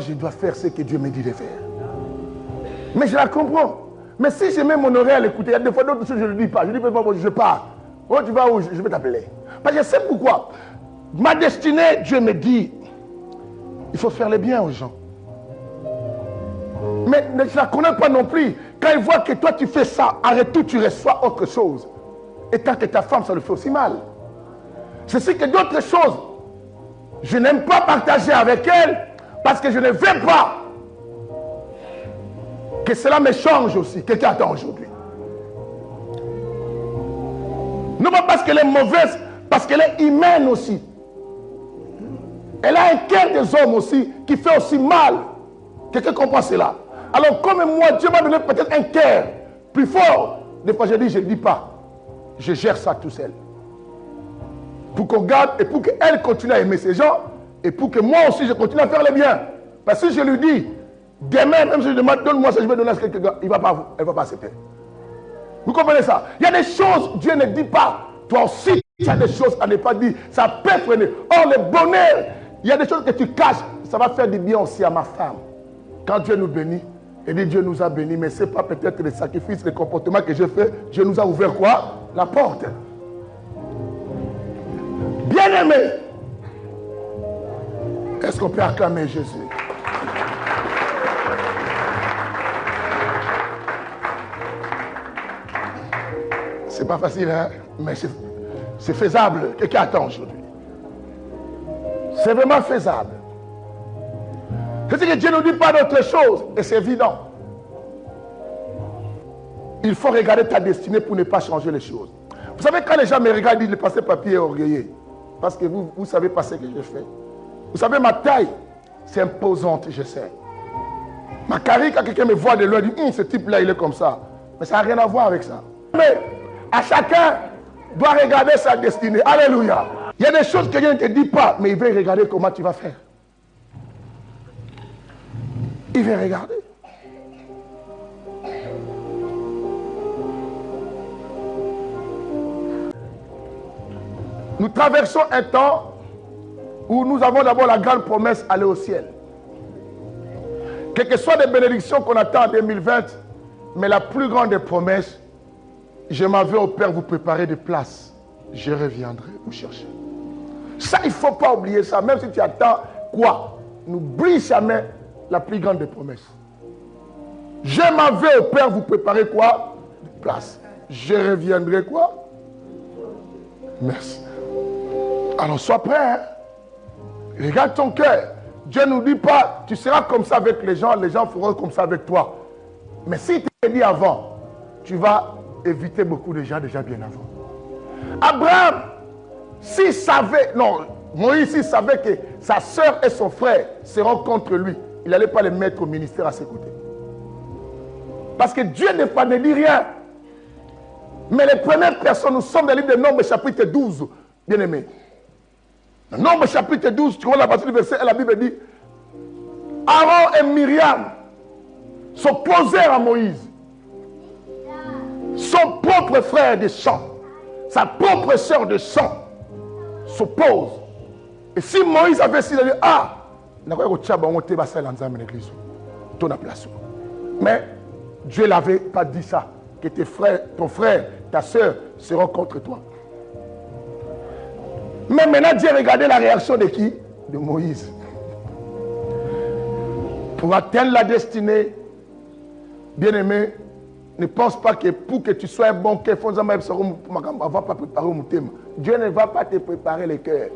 [SPEAKER 3] je dois faire ce que Dieu me dit de faire. Mais je la comprends. Mais si je mets mon oreille à l'écouter, il y a des fois d'autres choses, je ne le dis pas. Je dis, je pars. Oh, tu vas où? Je vais t'appeler. Parce que je sais pourquoi. Ma destinée, Dieu me dit, il faut faire le bien aux gens. Mais ne la connais pas non plus. Quand il voit que toi tu fais ça, en retour tu reçois autre chose. Et tant que ta femme, ça le fait aussi mal. C'est ce que d'autres choses, je n'aime pas partager avec elle parce que je ne veux pas que cela me change aussi. Quelqu'un attend aujourd'hui. Non pas parce qu'elle est mauvaise, parce qu'elle est humaine aussi. Elle a un cœur des hommes aussi qui fait aussi mal. Quelqu'un comprend cela? Alors comme moi, Dieu m'a donné peut-être un cœur plus fort. Des fois je dis, je ne dis pas. Je gère ça tout seul. Pour qu'on garde et pour qu'elle continue à aimer ces gens. Et pour que moi aussi je continue à faire le bien. Parce que si je lui dis, demain, même si je lui demande, donne-moi ça, je vais donner à quelqu'un, elle ne va pas accepter. Vous comprenez ça? Il y a des choses, Dieu ne dit pas. Toi aussi, il y a des choses à ne pas dire. Ça peut freiner. Or, le bonheur, il y a des choses que tu caches. Ça va faire du bien aussi à ma femme. Quand Dieu nous bénit, il dit Dieu nous a bénis, mais ce n'est pas peut-être les sacrifices, les comportements que j'ai fait. Dieu nous a ouvert quoi? La porte. Bien-aimé, est-ce qu'on peut acclamer Jésus? C'est pas facile, hein? Mais c'est faisable. Quelqu'un attend aujourd'hui. C'est vraiment faisable. C'est que Dieu ne nous dit pas d'autre chose. Et c'est évident. Il faut regarder ta destinée pour ne pas changer les choses. Vous savez, quand les gens me regardent, ils disent le pasteur Papi est orgueilleux. Parce que vous ne savez pas ce que je fais. Vous savez, ma taille, c'est imposante, je sais. Ma carrière, quand quelqu'un me voit de loin, il dit, ce type-là, il est comme ça. Mais ça n'a rien à voir avec ça. Mais à chacun doit regarder sa destinée. Alléluia. Il y a des choses que Dieu ne te dit pas, mais il veut regarder comment tu vas faire. Il veut regarder. Nous traversons un temps où nous avons d'abord la grande promesse d'aller au ciel. Quelles que soient les bénédictions qu'on attend en 2020, mais la plus grande des promesses, je m'en vais au Père vous préparer des places. Je reviendrai vous chercher. Ça, il ne faut pas oublier ça. Même si tu attends quoi, n'oublie jamais la plus grande des promesses. Je m'en vais au Père vous préparer quoi? Des places. Je reviendrai quoi? Merci. Alors sois prêt. Hein? Regarde ton cœur. Dieu ne nous dit pas, tu seras comme ça avec les gens feront comme ça avec toi. Mais si tu t'es dit avant, tu vas éviter beaucoup de gens déjà bien avant. Abraham, s'il savait, non, Moïse, s'il savait que sa soeur et son frère seront contre lui, il n'allait pas les mettre au ministère à ses côtés. Parce que Dieu ne dit rien. Mais les premières personnes, nous sommes dans le livre de Nombres chapitre 12, bien aimés. Nombre chapitre 12, tu vois la partie du verset, la Bible dit, Aaron et Myriam s'opposèrent à Moïse. Son propre frère de sang, sa propre sœur de sang s'oppose. Et si Moïse avait dit, mais Dieu ne l'avait pas dit ça, que tes frères, ton frère, ta sœur seront contre toi. Mais maintenant, Dieu regardait la réaction de qui? De Moïse. Pour atteindre la destinée, bien-aimé, ne pense pas que pour que tu sois un bon cœur, Dieu ne va pas te préparer le cœur.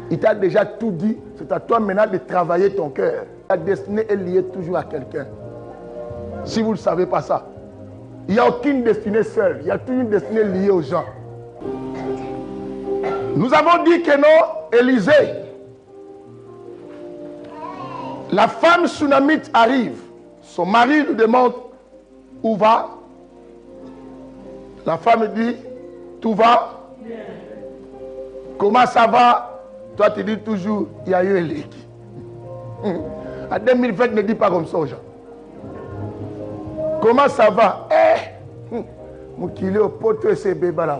[SPEAKER 3] Il t'a déjà tout dit. C'est à toi maintenant de travailler ton cœur. La destinée est liée toujours à quelqu'un. Si vous ne savez pas ça, il n'y a aucune destinée seule. Il y a toujours une destinée liée aux gens. Nous avons dit que non, Élisée, la femme sunamite arrive. Son mari lui demande où va. La femme dit, tout va. Comment ça va? Toi tu dis toujours, il y a eu un leak. En 2020, ne dis pas comme ça aux gens. Comment ça va? Mon kilo au poteau et ses bébés là.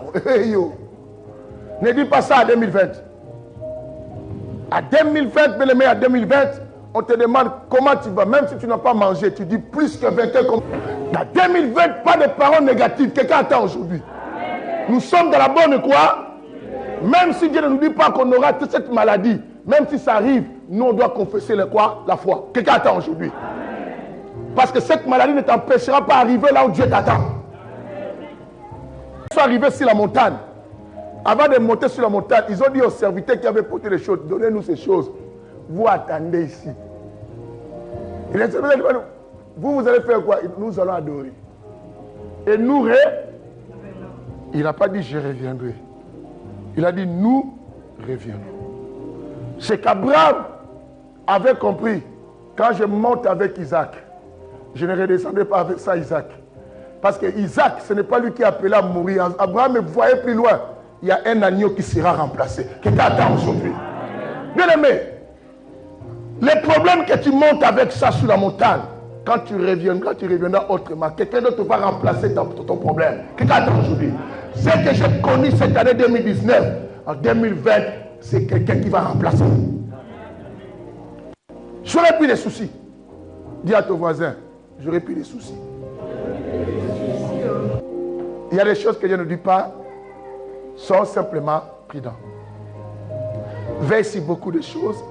[SPEAKER 3] Ne dis pas ça à 2020. À 2020, bien aimé, à 2020, on te demande comment tu vas. Même si tu n'as pas mangé, tu dis plus que 20 heures. À 2020, pas de paroles négatives. Quelqu'un attend aujourd'hui. Nous sommes dans la bonne quoi? Même si Dieu ne nous dit pas qu'on aura toute cette maladie, même si ça arrive, nous on doit confesser le quoi? La foi. Quelqu'un attend aujourd'hui. Parce que cette maladie ne t'empêchera pas d'arriver là où Dieu t'attend. Ils sont arrivés sur la montagne. Avant de monter sur la montagne, ils ont dit aux serviteurs qui avaient porté les choses, donnez-nous ces choses. Vous attendez ici. Et les serviteurs disent, vous allez faire quoi? Nous allons adorer. Et nous, il n'a pas dit je reviendrai. Il a dit nous reviendrons. C'est qu'Abraham avait compris, quand je monte avec Isaac, je ne redescendrai pas avec ça Isaac. Parce que Isaac, ce n'est pas lui qui est appelé à mourir. Abraham me voyait plus loin. Il y a un agneau qui sera remplacé. Quelqu'un attend aujourd'hui. Bien aimé, les problèmes que tu montes avec ça sur la montagne, quand tu reviendras autrement, quelqu'un d'autre va remplacer ton problème. Quelqu'un attend aujourd'hui. Ce que j'ai connu cette année 2019, en 2020, c'est quelqu'un qui va remplacer. J'aurais plus de soucis. Dis à ton voisin, j'aurais plus de soucis. Il y a des choses que je ne dis pas, sont simplement prudents. Veille sur beaucoup de choses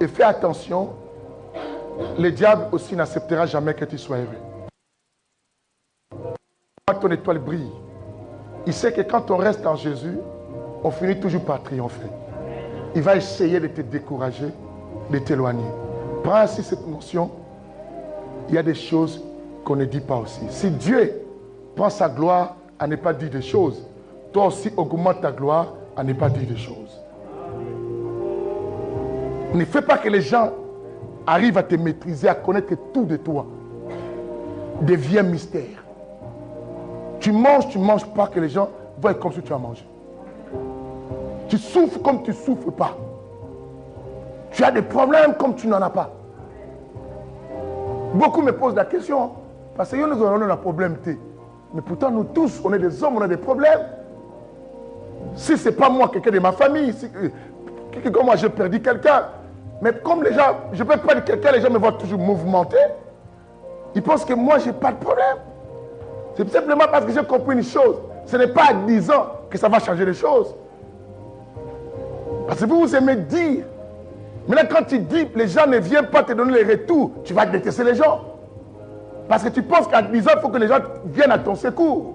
[SPEAKER 3] et fais attention. Le diable aussi n'acceptera jamais que tu sois heureux. Quand ton étoile brille, il sait que quand on reste en Jésus, on finit toujours par triompher. Il va essayer de te décourager, de t'éloigner. Prends ainsi cette notion. Il y a des choses qu'on ne dit pas aussi. Si Dieu prend sa gloire à ne pas dire des choses, toi aussi augmente ta gloire à ne pas dire des choses. Ne fais pas que les gens arrivent à te maîtriser, à connaître tout de toi. Deviens mystère. Tu manges pas, que les gens voient comme si tu as mangé. Tu souffres comme tu ne souffres pas. Tu as des problèmes comme tu n'en as pas. Beaucoup me posent la question, parce que nous avons un problème. Mais pourtant, nous tous, on est des hommes, on a des problèmes. Si ce n'est pas moi, quelqu'un de ma famille, si, comme moi, j'ai perdu quelqu'un. Mais comme les gens, je peux perdre quelqu'un, les gens me voient toujours mouvementé. Ils pensent que moi, je n'ai pas de problème. C'est simplement parce que j'ai compris une chose. Ce n'est pas à 10 ans que ça va changer les choses. Parce que vous aimez dire. Maintenant, quand tu dis, les gens ne viennent pas te donner les retours, tu vas détester les gens. Parce que tu penses qu'à 10 ans, il faut que les gens viennent à ton secours.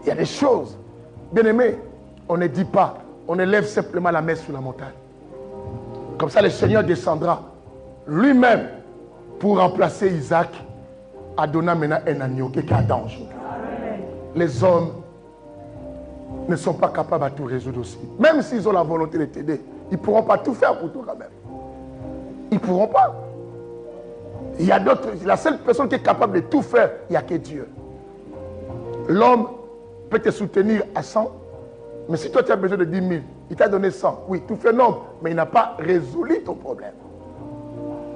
[SPEAKER 3] Il y a des choses. Bien aimé, on ne dit pas. On élève simplement la main sur la montagne. Comme ça, le Seigneur descendra lui-même pour remplacer Isaac, en donnant maintenant un agneau, quelqu'un d'ange. Les hommes ne sont pas capables à tout résoudre aussi. Même s'ils ont la volonté de t'aider, ils ne pourront pas tout faire pour toi quand même. Ils ne pourront pas. Il y a d'autres. La seule personne qui est capable de tout faire, il n'y a que Dieu. L'homme peut te soutenir à 100, mais si toi tu as besoin de 10 000, il t'a donné 100. Oui, tout fait nombre, mais il n'a pas résolu ton problème.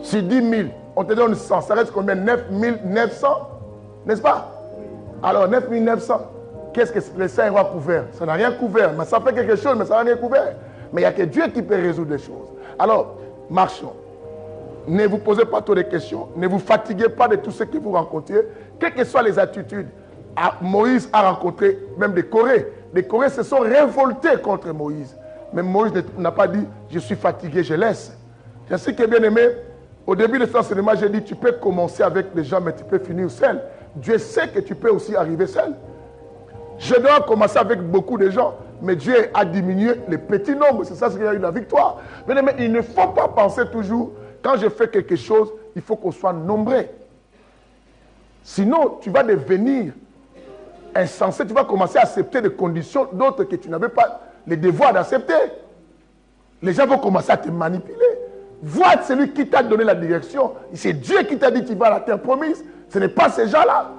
[SPEAKER 3] Si 10 000, on te donne 100, ça reste combien? 9 900, n'est-ce pas? Alors 9 900, qu'est-ce que le Saint aura couvert? Ça n'a rien couvert, mais ça fait quelque chose, mais ça n'a rien couvert. Mais il n'y a que Dieu qui peut résoudre les choses. Alors, marchons. Ne vous posez pas trop de questions. Ne vous fatiguez pas de tout ce que vous rencontrez. Quelles que soient les attitudes. Moïse a rencontré même des Corées. Les Corées se sont révoltés contre Moïse. Mais Moïse n'a pas dit, je suis fatigué, je laisse. Je sais que bien aimé, au début de cet enseignement, j'ai dit, tu peux commencer avec les gens, mais tu peux finir seul. Dieu sait que tu peux aussi arriver seul. Je dois commencer avec beaucoup de gens, mais Dieu a diminué les petits nombres. C'est ça ce qui a eu la victoire. Mais il ne faut pas penser toujours, quand je fais quelque chose, il faut qu'on soit nombreux. Sinon, tu vas devenir insensé. Tu vas commencer à accepter des conditions d'autres que tu n'avais pas le devoir d'accepter. Les gens vont commencer à te manipuler. Vois celui qui t'a donné la direction. C'est Dieu qui t'a dit qu'il va à la terre promise. Ce n'est pas ces gens-là.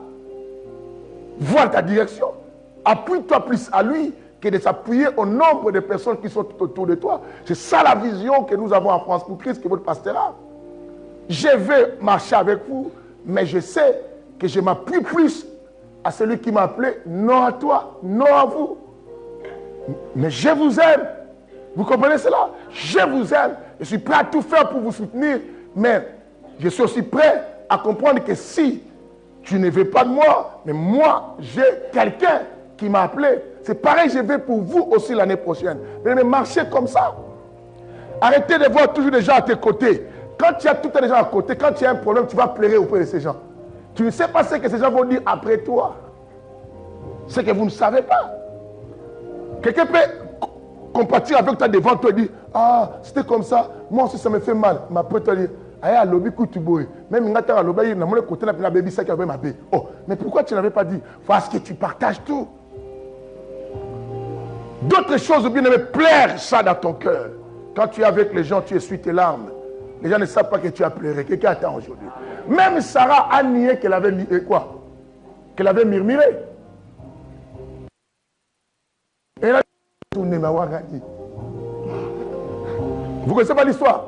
[SPEAKER 3] Vois ta direction. Appuie-toi plus à lui que de s'appuyer au nombre de personnes qui sont tout autour de toi. C'est ça la vision que nous avons en France pour Christ, que votre pasteur a. Je vais marcher avec vous, mais je sais que je m'appuie plus à celui qui m'a appelé, non à toi, non à vous. Mais je vous aime. Vous comprenez cela? Je vous aime. Je suis prêt à tout faire pour vous soutenir, mais je suis aussi prêt à comprendre que si tu ne veux pas de moi, mais moi, j'ai quelqu'un qui m'a appelé. C'est pareil, je vais pour vous aussi l'année prochaine. Mais marchez comme ça. Arrêtez de voir toujours des gens à tes côtés. Quand tu as tous les gens à côté, quand tu as un problème, tu vas pleurer auprès de ces gens. Tu ne sais pas ce que ces gens vont dire après toi. Ce que vous ne savez pas. Quelqu'un peut compatir avec toi devant toi et dire, ah, c'était comme ça, moi aussi ça me fait mal. Mais après toi dire, ah, lobby kutuboy. Même quand tu as lobby, il y a un côté de la baby ça qui avait ma baby. Oh, mais pourquoi tu n'avais pas dit? Parce que tu partages tout. D'autres choses, bien aimé, plaire ça dans ton cœur. Quand tu es avec les gens, tu essuies tes larmes. Les gens ne savent pas que tu as pleuré. Quelqu'un attend aujourd'hui. Même Sarah a nié qu'elle avait quoi? Qu'elle avait murmuré. Et elle a tourné ma wagadi. Vous ne connaissez pas l'histoire?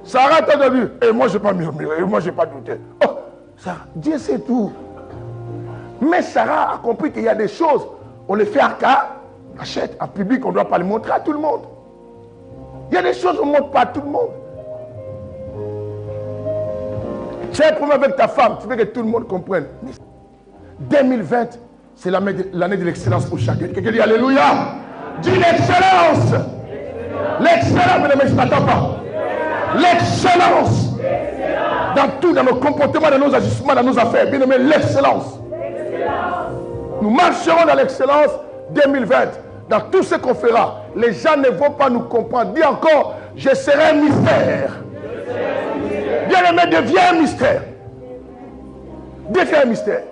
[SPEAKER 3] Sarah t'a dit, et moi je n'ai pas murmuré, et moi je n'ai pas douté. Oh, Sarah, Dieu sait tout. Mais Sarah a compris qu'il y a des choses, on les fait à cas, achète, en public, on ne doit pas les montrer à tout le monde. Il y a des choses qu'on ne montre pas à tout le monde. Tu as un problème avec ta femme, tu veux que tout le monde comprenne. 2020, c'est l'année de l'excellence pour chacun. Quelqu'un dit Alléluia. Dis l'excellence. L'excellence, mais je ne t'attends pas. L'excellence. Dans tout, dans nos comportements, dans nos agissements, dans nos affaires. Bien aimé, l'excellence. Nous marcherons dans l'excellence 2020. Dans tout ce qu'on fera, les gens ne vont pas nous comprendre. Dis encore, je serai un mystère. bien-aimé, deviens un mystère. Deviens un mystère.